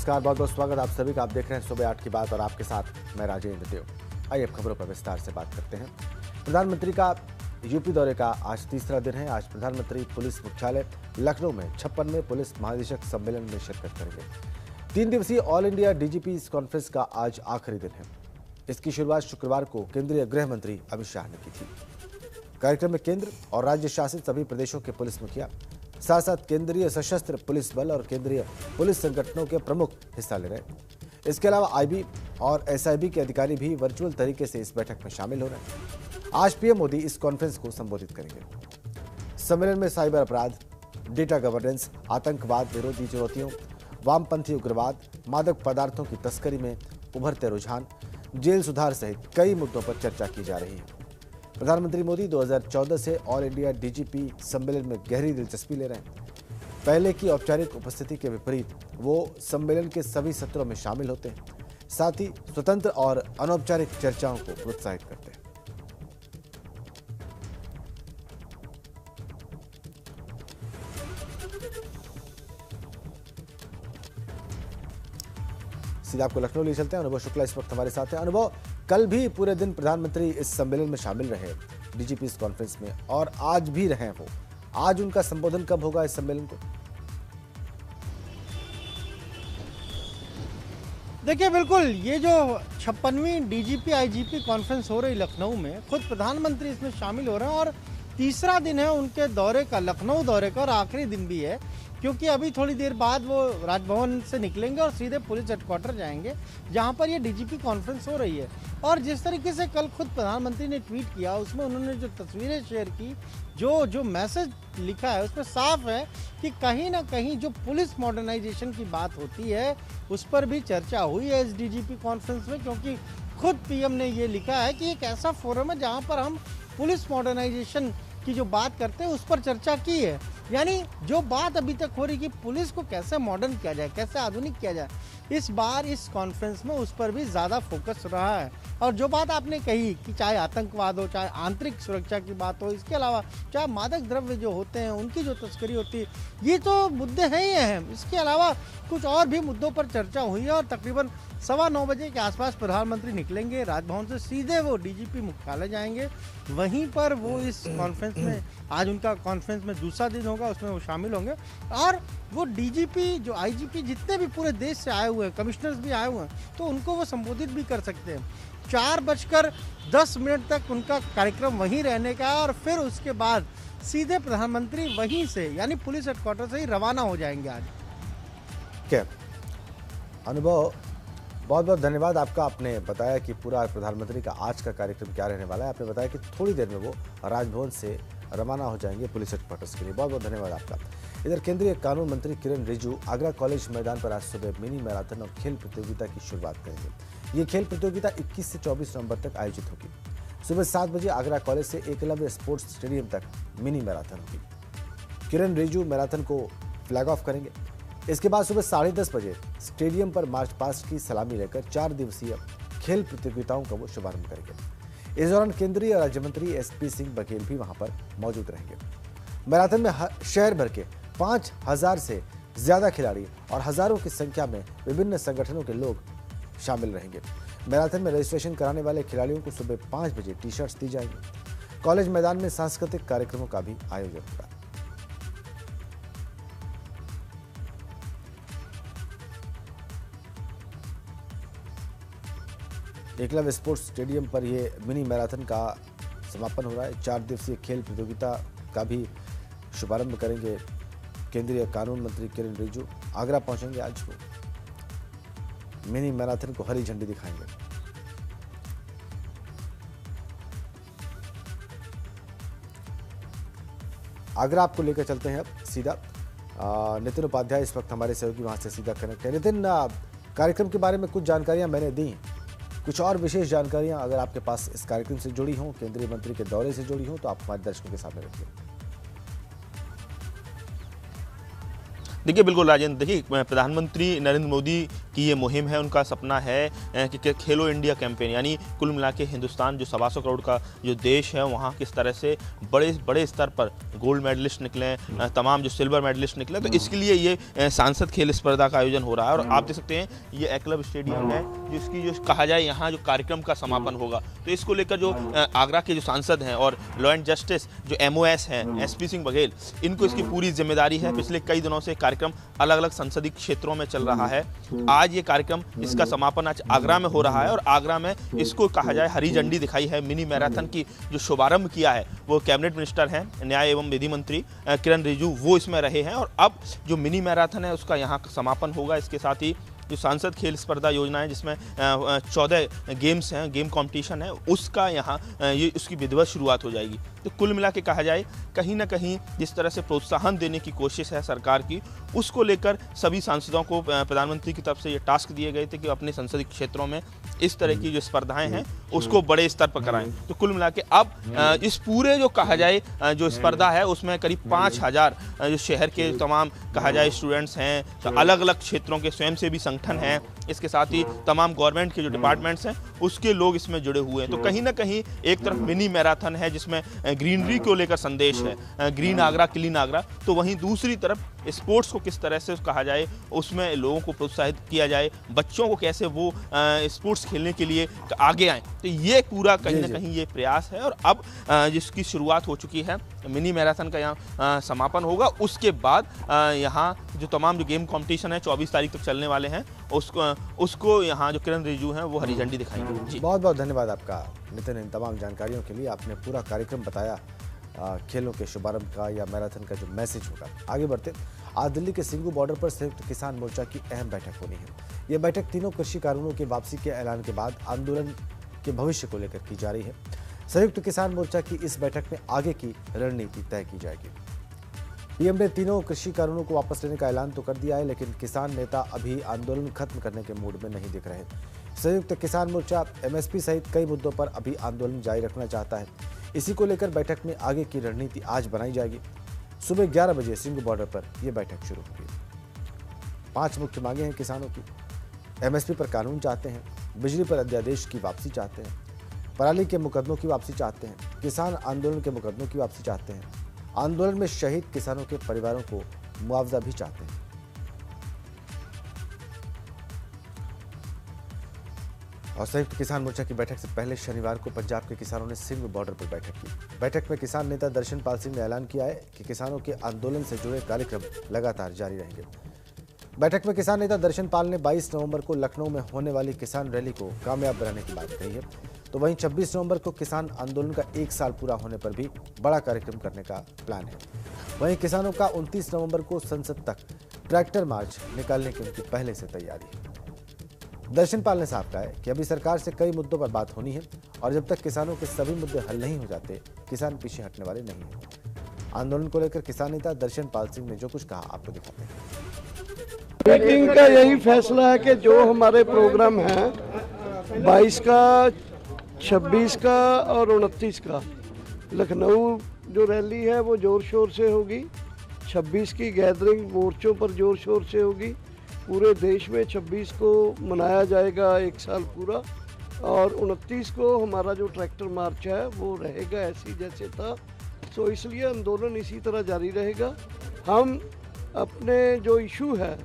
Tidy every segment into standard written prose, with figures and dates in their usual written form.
नमस्कार, बहुत बहुत स्वागत आप सभी का। आप देख रहे हैं सुबह 8 की बात और आपके साथ मैं राजेंद्र देव। आइए अब खबरों पर विस्तार से बात करते हैं। प्रधानमंत्री का यूपी दौरे का आज तीसरा दिन है। आज प्रधानमंत्री पुलिस मुख्यालय लखनऊ में 56वें पुलिस महानिदेशक सम्मेलन में शिरकत करेंगे। 3 दिवसीय ऑल इंडिया डीजीपी कॉन्फ्रेंस का आज आखिरी दिन है। इसकी शुरुआत शुक्रवार को केंद्रीय गृह मंत्री अमित शाह ने की थी। कार्यक्रम में केंद्र और राज्य शासित सभी प्रदेशों के पुलिस मुखिया, साथ साथ केंद्रीय सशस्त्र पुलिस बल और केंद्रीय पुलिस संगठनों के प्रमुख हिस्सा ले रहे हैं। इसके अलावा आईबी और एसआईबी के अधिकारी भी वर्चुअल तरीके से इस बैठक में शामिल हो रहे हैं। आज पीएम मोदी इस कॉन्फ्रेंस को संबोधित करेंगे। सम्मेलन में साइबर अपराध, डेटा गवर्नेंस, आतंकवाद विरोधी चुनौतियों, वामपंथी उग्रवाद, मादक पदार्थों की तस्करी में उभरते रुझान, जेल सुधार सहित कई मुद्दों पर चर्चा की जा रही है। प्रधानमंत्री मोदी 2014 से ऑल इंडिया डीजीपी सम्मेलन में गहरी दिलचस्पी ले रहे हैं। पहले की औपचारिक उपस्थिति के विपरीत वो सम्मेलन के सभी सत्रों में शामिल होते हैं, साथ ही स्वतंत्र और अनौपचारिक चर्चाओं को प्रोत्साहित करते हैं। सीधा आपको लखनऊ ले चलते हैं। अनुभव शुक्ला इस वक्त हमारे साथ है। अनुभव, कल भी पूरे दिन प्रधानमंत्री इस सम्मेलन में शामिल रहे डीजीपी कॉन्फ्रेंस में, और आज भी रहे वो। आज उनका संबोधन कब होगा इस सम्मेलन को? देखिए, बिल्कुल ये जो 56वीं डीजीपी आईजीपी कॉन्फ्रेंस हो रही लखनऊ में, खुद प्रधानमंत्री इसमें शामिल हो रहे हैं और तीसरा दिन है उनके दौरे का, लखनऊ दौरे का, और आखिरी दिन भी है, क्योंकि अभी थोड़ी देर बाद वो राजभवन से निकलेंगे और सीधे पुलिस हेडक्वार्टर जाएंगे, जहां पर ये डीजीपी कॉन्फ्रेंस हो रही है। और जिस तरीके से कल खुद प्रधानमंत्री ने ट्वीट किया, उसमें उन्होंने जो तस्वीरें शेयर की, जो मैसेज लिखा है, उसमें साफ है कि कहीं ना कहीं जो पुलिस मॉडर्नाइजेशन की बात होती है उस पर भी चर्चा हुई है इस डीजीपी कॉन्फ्रेंस में, क्योंकि खुद पीएम ने ये लिखा है कि एक ऐसा फोरम है जहाँ पर हम पुलिस मॉडर्नाइजेशन की जो बात करते हैं उस पर चर्चा की है। यानी जो बात अभी तक हो रही कि पुलिस को कैसे मॉडर्न किया जाए, कैसे आधुनिक किया जाए, इस बार इस कॉन्फ्रेंस में उस पर भी ज़्यादा फोकस रहा है। और जो बात आपने कही कि चाहे आतंकवाद हो, चाहे आंतरिक सुरक्षा की बात हो, इसके अलावा चाहे मादक द्रव्य जो होते हैं उनकी जो तस्करी होती है, ये तो मुद्दे हैं ही हैं। इसके अलावा कुछ और भी मुद्दों पर चर्चा हुई है और तकरीबन 9:15 बजे के आसपास प्रधानमंत्री निकलेंगे राजभवन से, सीधे वो डीजीपी मुख्यालय जाएंगे। वहीं पर वो इस कॉन्फ्रेंस में, आज उनका कॉन्फ्रेंस में दूसरा दिन होगा, उसमें वो शामिल होंगे। और वो डीजीपी, जो आईजीपी, जितने भी पूरे देश से आए हुए हैं, कमिश्नर्स भी आए हुए हैं, तो उनको वो संबोधित भी कर सकते हैं। 4:10 तक उनका कार्यक्रम वहीं रहने का है और फिर उसके बाद सीधे प्रधानमंत्री वहीं से, यानी पुलिस हेडक्वार्टर से ही रवाना हो जाएंगे आज। क्या अनुभव, बहुत बहुत धन्यवाद आपका। आपने बताया कि पूरा प्रधानमंत्री का आज का कार्यक्रम क्या रहने वाला है। आपने बताया कि थोड़ी देर में वो राजभवन से रवाना हो जाएंगे पुलिस हेडक्वार्टर्स के लिए। बहुत बहुत धन्यवाद आपका। इधर केंद्रीय कानून मंत्री किरण रिजिजू आगरा कॉलेज मैदान पर आज सुबह मिनी मैराथन और खेल प्रतियोगिता की शुरुआत करेंगे। ये खेल प्रतियोगिता 21 से 24 नवंबर तक आयोजित होगी। सुबह 7 बजे आगरा कॉलेज से एकलव्य स्पोर्ट्स स्टेडियम तक मिनी मैराथन होगी। किरण रिजिजू मैराथन को फ्लैग ऑफ करेंगे। इसके बाद सुबह 10:30 बजे स्टेडियम पर मार्च पास्ट की सलामी लेकर 4 दिवसीय खेल प्रतियोगिताओं का वो शुभारंभ करेंगे। इस दौरान केंद्रीय राज्य मंत्री एसपी सिंह बघेल भी वहां पर मौजूद रहेंगे। मैराथन में शहर भर के 5000 से ज्यादा खिलाड़ी और हजारों की संख्या में विभिन्न संगठनों के लोग शामिल रहेंगे। मैराथन में रजिस्ट्रेशन कराने वाले खिलाड़ियों को सुबह 5 बजे टी-शर्ट्स दी जाएंगी। कॉलेज मैदान में सांस्कृतिक कार्यक्रमों का भी आयोजन होगा। एकलव्य स्पोर्ट्स स्टेडियम पर ये मिनी मैराथन का समापन हो रहा है। 4 दिवसीय खेल प्रतियोगिता का भी शुभारंभ करेंगे केंद्रीय कानून मंत्री किरण रिजिजू। आगरा पहुंचेंगे आज वो, मिनी मैराथन को हरी झंडी दिखाएंगे। आगरा आपको लेकर चलते हैं अब सीधा। नितिन उपाध्याय इस वक्त हमारे सहयोगी वहां से सीधा कनेक्ट है। नितिन, कार्यक्रम के बारे में कुछ जानकारियां मैंने दी, कुछ और विशेष जानकारियां अगर आपके पास इस कार्यक्रम से जुड़ी हों, केंद्रीय मंत्री के दौरे से जुड़ी हों, तो आप हमारे दर्शकों के सामने रखिए। देखिए बिल्कुल राजेंद्र, देखिए प्रधानमंत्री नरेंद्र मोदी की ये मुहिम है, उनका सपना है कि खेलो इंडिया कैंपेन, यानी कुल मिला के हिंदुस्तान जो 125 करोड़ का जो देश है वहाँ किस तरह से बड़े बड़े स्तर पर गोल्ड मेडलिस्ट निकले, तमाम जो सिल्वर मेडलिस्ट निकले, तो इसके लिए ये सांसद खेल स्पर्धा का आयोजन हो रहा है। और आप देख सकते हैं ये एकलव्य स्टेडियम है जिसकी जो कहा जाए यहाँ जो कार्यक्रम का समापन होगा, तो इसको लेकर जो आगरा के जो सांसद हैं और लॉ एंड जस्टिस जो MOS हैं SP सिंह बघेल, इनको इसकी पूरी जिम्मेदारी है। पिछले कई दिनों से कार्यक्रम अलग अलग संसदीय क्षेत्रों में चल रहा है। आज ये कार्यक्रम, इसका समापन आज आगरा में हो रहा है और आगरा में इसको कहा जाए हरी झंडी दिखाई है। मिनी मैराथन की जो शुभारंभ किया है वो कैबिनेट मिनिस्टर हैं, न्याय एवं विधि मंत्री किरण रिजिजू, वो इसमें रहे हैं। और अब जो मिनी मैराथन है उसका यहाँ समापन होगा। इसके साथ ही जो सांसद खेल स्पर्धा योजना है जिसमें 14 गेम्स हैं, गेम कंपटीशन है, उसका यहाँ ये उसकी विधिवत शुरुआत हो जाएगी। तो कुल मिला के कहा जाए कहीं ना कहीं जिस तरह से प्रोत्साहन देने की कोशिश है सरकार की, उसको लेकर सभी सांसदों को प्रधानमंत्री की तरफ से ये टास्क दिए गए थे कि अपने संसदीय क्षेत्रों में इस तरह की जो स्पर्धाएं हैं उसको बड़े स्तर पर कराएं। तो कुल मिला के अब इस पूरे जो कहा जाए जो स्पर्धा है उसमें करीब 5000 जो शहर के तमाम कहा जाए स्टूडेंट्स हैं, तो अलग अलग क्षेत्रों के स्वयंसेवी संगठन हैं, इसके साथ ही तमाम गवर्नमेंट के जो डिपार्टमेंट्स हैं उसके लोग इसमें जुड़े हुए हैं। तो कहीं ना कहीं एक तरफ मिनी मैराथन है जिसमें ग्रीनरी को लेकर संदेश है, ग्रीन आगरा क्लीन आगरा, तो वहीं दूसरी तरफ स्पोर्ट्स को किस तरह से कहा जाए उसमें लोगों को प्रोत्साहित किया जाए, बच्चों को कैसे वो स्पोर्ट्स खेलने के लिए आगे आएँ। तो ये पूरा कहीं ना कहीं ये प्रयास है। और अब जिसकी शुरुआत हो चुकी है, मिनी मैराथन का यहाँ समापन होगा। उसके बाद यहाँ जो तमाम जो गेम कंपटीशन है 24 तारीख तक चलने वाले हैं, उसको यहाँ जो किरण रिजिजू हैं वो हरी झंडी दिखाएंगे। जी बहुत बहुत धन्यवाद आपका नितिन, इन तमाम जानकारियों के लिए। आपने पूरा कार्यक्रम बताया खेलों के शुभारंभ का या मैराथन का जो मैसेज होगा। आगे बढ़ते, आज दिल्ली के सिंघू बॉर्डर पर संयुक्त किसान मोर्चा की अहम बैठक होनी है। ये बैठक तीनों कृषि कानूनों की वापसी के ऐलान के बाद आंदोलन के भविष्य को लेकर की जा रही है। संयुक्त किसान मोर्चा की इस बैठक में आगे की रणनीति तय की जाएगी। पीएम ने तीनों कृषि कानूनों को वापस लेने का ऐलान तो कर दिया है, लेकिन किसान नेता अभी आंदोलन खत्म करने के मूड में नहीं दिख रहे। संयुक्त किसान मोर्चा MSP सहित कई मुद्दों पर अभी आंदोलन जारी रखना चाहता है। इसी को लेकर बैठक में आगे की रणनीति आज बनाई जाएगी। सुबह 11 बजे सिंघू बॉर्डर पर यह बैठक शुरू होगी। 5 मुख्य मांगे हैं किसानों की। MSP पर कानून चाहते हैं, बिजली पर अध्यादेश की वापसी चाहते हैं, पराली के मुकदमों की वापसी चाहते हैं, किसान आंदोलन के मुकदमों की वापसी चाहते हैं, आंदोलन में शहीद किसानों के परिवारों को मुआवजा भी चाहते हैं। और संयुक्त किसान मोर्चा की बैठक से पहले शनिवार को पंजाब के किसानों ने सिंघू बॉर्डर पर बैठक की। बैठक में किसान नेता दर्शन पाल सिंह ने ऐलान किया है कि किसानों के आंदोलन से जुड़े कार्यक्रम लगातार जारी रहेंगे। बैठक में किसान नेता दर्शन पाल ने 22 नवंबर को लखनऊ में होने वाली किसान रैली को कामयाब बनाने की बात कही है। तो वहीं 26 नवंबर को किसान आंदोलन का 1 साल पूरा होने पर भी बड़ा कार्यक्रम करने का प्लान है। वहीं किसानों का 29 नवंबर को संसद तक ट्रैक्टर मार्च निकालने की उनकी पहले से तैयारी है। दर्शन पाल ने साफ कहा है कि अभी सरकार से कई मुद्दों पर बात होनी है और जब तक किसानों के सभी मुद्दे हल नहीं हो जाते, किसान पीछे हटने वाले नहीं हैं। आंदोलन को लेकर किसान नेता दर्शन पाल सिंह ने जो कुछ कहा आपको दिखाते हैं। मीटिंग का यही फैसला है कि जो हमारे प्रोग्राम हैं 22 का, 26 का और 29 का लखनऊ जो रैली है वो ज़ोर शोर से होगी। 26 की गैदरिंग मोर्चों पर ज़ोर शोर से होगी। पूरे देश में 26 को मनाया जाएगा 1 साल पूरा और 29 को हमारा जो ट्रैक्टर मार्च है वो रहेगा ऐसी जैसे था। सो इसलिए आंदोलन इसी तरह जारी रहेगा। हम अपने जो इशू है,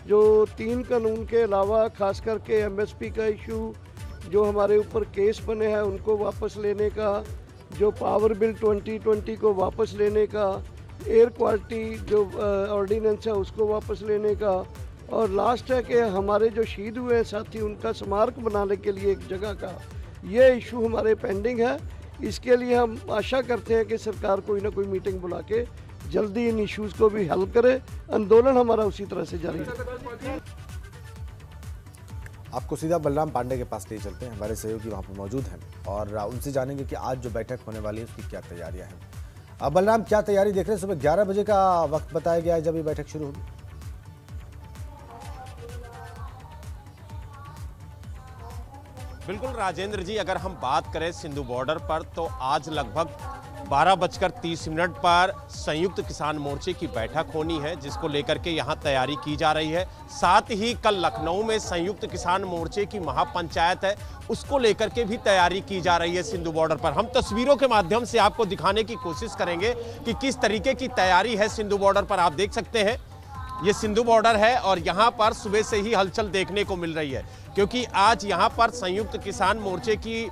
जो 3 कानून के अलावा खास करके MSP का इशू, जो हमारे ऊपर केस बने हैं उनको वापस लेने का, जो पावर बिल 2020 को वापस लेने का, एयर क्वालिटी जो ऑर्डिनेंस है उसको वापस लेने का, और लास्ट है कि हमारे जो शहीद हुए हैं साथी उनका स्मारक बनाने के लिए एक जगह का, ये इशू हमारे पेंडिंग है। इसके लिए हम आशा करते हैं कि सरकार कोई ना कोई मीटिंग बुला के जल्दी इन इश्यूज़ को भी हल करे। आंदोलन हमारा उसी तरह से जारी है। आपको सीधा बलराम पांडे के पास ले चलते हैं, हमारे सहयोगी वहाँ पर मौजूद हैं और उनसे जानेंगे कि आज जो बैठक होने वाली है उसकी क्या तैयारियां हैं। अब बलराम, क्या तैयारी देख रहे हैं? सुबह 11 बजे का वक्त बताया गया है जब ये बैठक शुरू होगी। बिल्कुल राजेंद्र जी, अगर हम बात करें सिंधु बॉर्डर पर तो आज लगभग 12:30 पर संयुक्त किसान मोर्चे की बैठक होनी है, जिसको लेकर के यहाँ तैयारी की जा रही है। साथ ही कल लखनऊ में संयुक्त किसान मोर्चे की महापंचायत है, उसको लेकर के भी तैयारी की जा रही है सिंधु बॉर्डर पर। हम तस्वीरों के माध्यम से आपको दिखाने की कोशिश करेंगे कि किस तरीके की तैयारी है सिंधु बॉर्डर पर। आप देख सकते हैं ये सिंधु बॉर्डर है और यहाँ पर सुबह से ही हलचल देखने को मिल रही है, क्योंकि आज यहाँ पर संयुक्त किसान मोर्चे की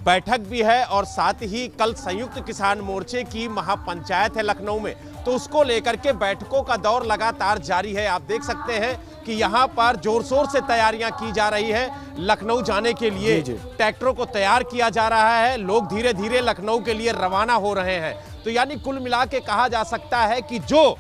बैठक भी है और साथ ही कल संयुक्त किसान मोर्चे की महापंचायत है लखनऊ में, तो उसको लेकर के बैठकों का दौर लगातार जारी है। आप देख सकते हैं कि यहाँ पर जोर शोर से तैयारियां की जा रही है। लखनऊ जाने के लिए ट्रैक्टरों को तैयार किया जा रहा है, लोग धीरे धीरे लखनऊ के लिए रवाना हो रहे हैं। तो यानी कुल मिला के कहा जा सकता है कि जो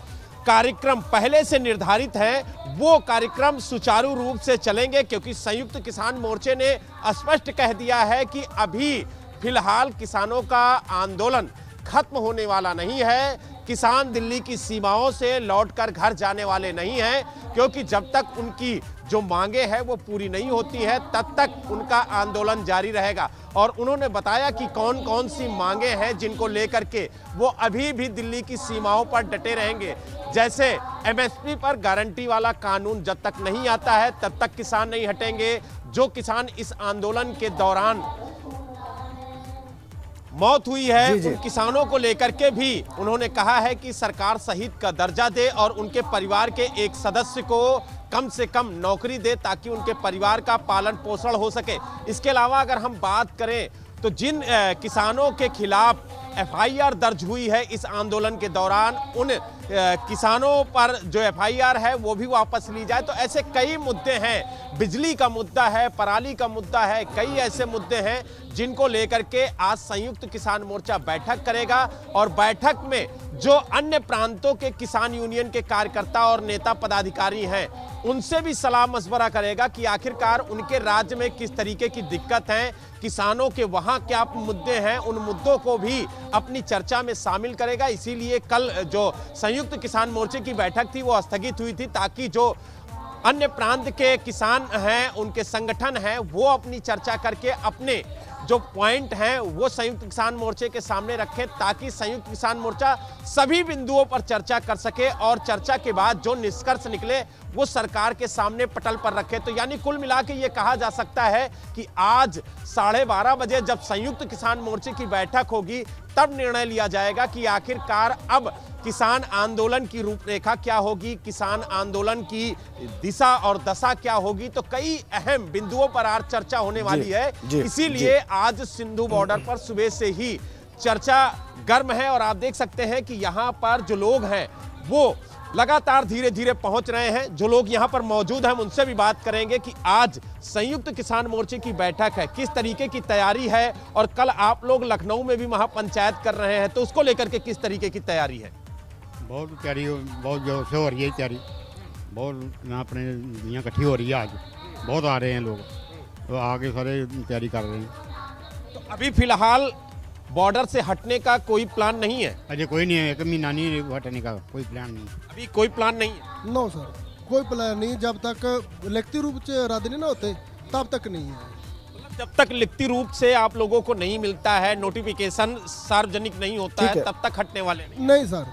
कार्यक्रम पहले से निर्धारित है वो कार्यक्रम सुचारू रूप से चलेंगे, क्योंकि संयुक्त किसान मोर्चे ने स्पष्ट कह दिया है कि अभी फिलहाल किसानों का आंदोलन खत्म होने वाला नहीं है। किसान दिल्ली की सीमाओं से लौटकर घर जाने वाले नहीं हैं, क्योंकि जब तक उनकी जो मांगे हैं वो पूरी नहीं होती है तब तक उनका आंदोलन जारी रहेगा। और उन्होंने बताया कि कौन कौन सी मांगे हैं जिनको लेकर के वो अभी भी दिल्ली की सीमाओं पर डटे रहेंगे। जैसे एमएसपी पर गारंटी वाला कानून जब तक नहीं आता है तब तक किसान नहीं हटेंगे। जो किसान इस आंदोलन के दौरान मौत हुई है उन किसानों को लेकर के भी उन्होंने कहा है कि सरकार शहीद का दर्जा दे और उनके परिवार के एक सदस्य को कम से कम नौकरी दे, ताकि उनके परिवार का पालन पोषण हो सके। इसके अलावा अगर हम बात करें तो जिन किसानों के खिलाफ एफआईआर दर्ज हुई है इस आंदोलन के दौरान, उन किसानों पर जो एफआईआर है वो भी वापस ली जाए। तो ऐसे कई मुद्दे हैं, बिजली का मुद्दा है, पराली का मुद्दा है, कई ऐसे मुद्दे हैं जिनको लेकर के आज संयुक्त किसान मोर्चा बैठक करेगा। और बैठक में जो अन्य प्रांतों के किसान यूनियन के कार्यकर्ता और नेता पदाधिकारी हैं उनसे भी सलाह मशवरा करेगा कि आखिरकार उनके राज्य में किस तरीके की दिक्कत है, किसानों के वहां क्या मुद्दे हैं, उन मुद्दों को भी अपनी चर्चा में शामिल करेगा। इसीलिए कल जो संयुक्त किसान मोर्चे की बैठक थी वो स्थगित हुई थी, ताकि जो अन्य प्रांत के किसान हैं उनके संगठन हैं वो अपनी चर्चा करके अपने जो पॉइंट हैं वो संयुक्त किसान मोर्चे के सामने रखें, ताकि संयुक्त किसान मोर्चा सभी बिंदुओं पर चर्चा कर सके और चर्चा के बाद जो निष्कर्ष निकले वो सरकार के सामने पटल पर रखे। तो यानी कुल मिला के ये कहा जा सकता है कि आज 12:30 बजे जब संयुक्त किसान मोर्चे की बैठक होगी तब निर्णय लिया जाएगा कि आखिरकार अब किसान आंदोलन की रूपरेखा क्या होगी, किसान आंदोलन की दिशा और दशा क्या होगी। तो कई अहम बिंदुओं पर आज चर्चा होने वाली है। इसीलिए आज सिंधु बॉर्डर पर सुबह से ही चर्चा गर्म है और आप देख सकते हैं कि यहाँ पर जो लोग हैं वो लगातार धीरे धीरे पहुंच रहे हैं। जो लोग यहाँ पर मौजूद हैं उनसे भी बात करेंगे कि आज संयुक्त किसान मोर्चे की बैठक है, किस तरीके की तैयारी है, और कल आप लोग लखनऊ में भी महापंचायत कर रहे हैं तो उसको लेकर के किस तरीके की तैयारी है। बहुत तैयारी, बहुत जोर से हो रही है तैयारी, बहुत यहाँ अपने यहाँ इकट्ठी हो रही है। आज बहुत आ रहे हैं लोग, तो आगे सारे तैयारी कर रहे हैं। तो अभी फिलहाल बॉर्डर से हटने का कोई प्लान नहीं है? अजय कोई नहीं है, एक महीना नहीं हटने का कोई प्लान नहीं। अभी कोई प्लान नहीं है? नो सर, कोई प्लान नहीं। जब तक लिखित रूप से इरादे नहीं ना होते तब तक नहीं है। जब तक लिखित रूप से आप लोगों को नहीं मिलता है, नोटिफिकेशन सार्वजनिक नहीं होता है, तब तक हटने वाले नहीं सर,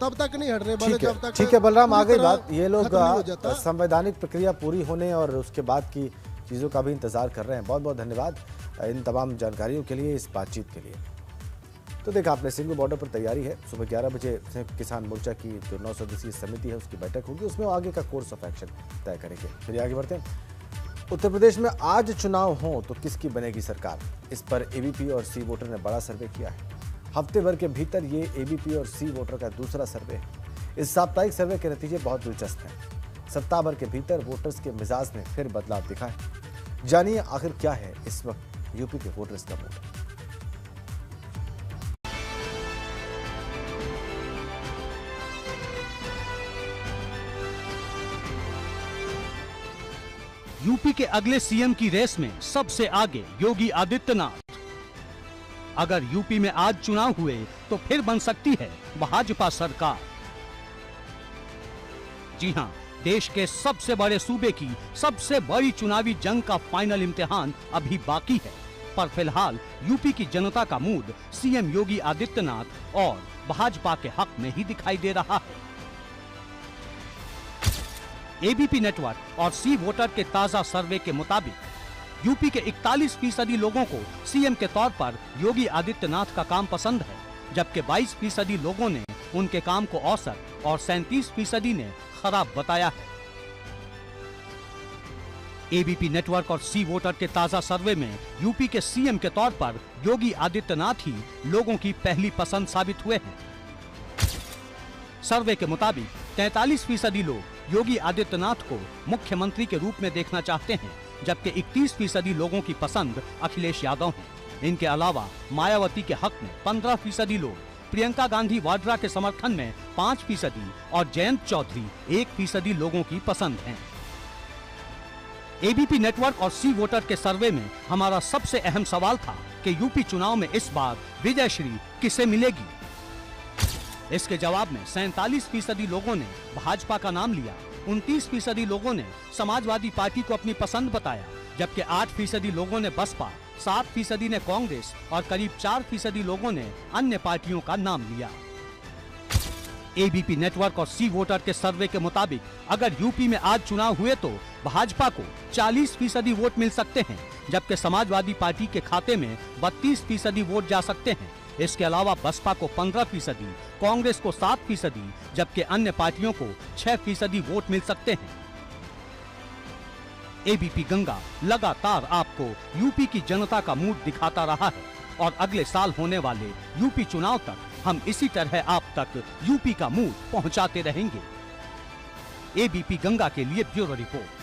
तब तक नहीं हटने वाले जब तक। ठीक है बलराम, आ गई बात। ये लोग संवैधानिक प्रक्रिया पूरी होने और उसके बाद की चीज़ों का भी इंतजार कर रहे हैं। बहुत बहुत धन्यवाद इन तमाम जानकारियों के लिए, इस बातचीत के लिए। तो देखा आपने, सिंधु बॉर्डर पर तैयारी है। सुबह 11 बजे संयुक्त किसान मोर्चा की जो 9 सदस्यीय समिति है उसकी बैठक होगी, उसमें आगे का कोर्स ऑफ एक्शन तय करेंगे। फिर आगे बढ़ते हैं। उत्तर प्रदेश में आज चुनाव हो तो किसकी बनेगी सरकार, इस पर एबीपी और सी वोटर ने बड़ा सर्वे किया है। हफ्ते भर के भीतर ये एबीपी और सी वोटर का दूसरा सर्वे है। इस साप्ताहिक सर्वे के नतीजे बहुत दिलचस्प हैं। सप्ताह भर के भीतर वोटर्स के मिजाज में फिर बदलाव दिखा है। जानिए आखिर क्या है इस वक्त यूपी के वोटर्स का मूड। यूपी के अगले सीएम की रेस में सबसे आगे योगी आदित्यनाथ। अगर यूपी में आज चुनाव हुए तो फिर बन सकती है भाजपा सरकार। जी हां, देश के सबसे बड़े सूबे की सबसे बड़ी चुनावी जंग का फाइनल इम्तिहान अभी बाकी है पर फिलहाल यूपी की जनता का मूड सीएम योगी आदित्यनाथ और भाजपा के हक में ही दिखाई दे रहा है। एबीपी नेटवर्क और सी वोटर के ताजा सर्वे के मुताबिक यूपी के 41% लोगों को सीएम के तौर पर योगी आदित्यनाथ का काम पसंद है, जबकि 22% लोगों ने उनके काम को औसत और 37% ने खराब बताया है। एबीपी नेटवर्क और सी वोटर के ताजा सर्वे में यूपी के सीएम के तौर पर योगी आदित्यनाथ ही लोगों की पहली पसंद साबित हुए हैं। सर्वे के मुताबिक 43% लोग योगी आदित्यनाथ को मुख्यमंत्री के रूप में देखना चाहते हैं, जबकि 31% लोगों की पसंद अखिलेश यादव है। इनके अलावा मायावती के हक में 15% लोग, प्रियंका गांधी वाड्रा के समर्थन में 5% और जयंत चौधरी 1% लोगों की पसंद हैं। एबीपी नेटवर्क और सी वोटर के सर्वे में हमारा सबसे अहम सवाल था कि यूपी चुनाव में इस बार विजयश्री किसे मिलेगी। इसके जवाब में 47% लोगों ने भाजपा का नाम लिया, 29% लोगों ने समाजवादी पार्टी को अपनी पसंद बताया, जबकि 8% लोगों ने बसपा, 7% ने कांग्रेस और करीब 4% लोगों ने अन्य पार्टियों का नाम लिया। एबीपी नेटवर्क और सी वोटर के सर्वे के मुताबिक अगर यूपी में आज चुनाव हुए तो भाजपा को 40% वोट मिल सकते हैं, जबकि समाजवादी पार्टी के खाते में 32% वोट जा सकते हैं। इसके अलावा बसपा को 15%, कांग्रेस को 7%, जबकि अन्य पार्टियों को 6% वोट मिल सकते हैं। एबीपी गंगा लगातार आपको यूपी की जनता का मूड दिखाता रहा है और अगले साल होने वाले यूपी चुनाव तक हम इसी तरह आप तक यूपी का मूड पहुंचाते रहेंगे। एबीपी गंगा के लिए ब्यूरो रिपोर्ट।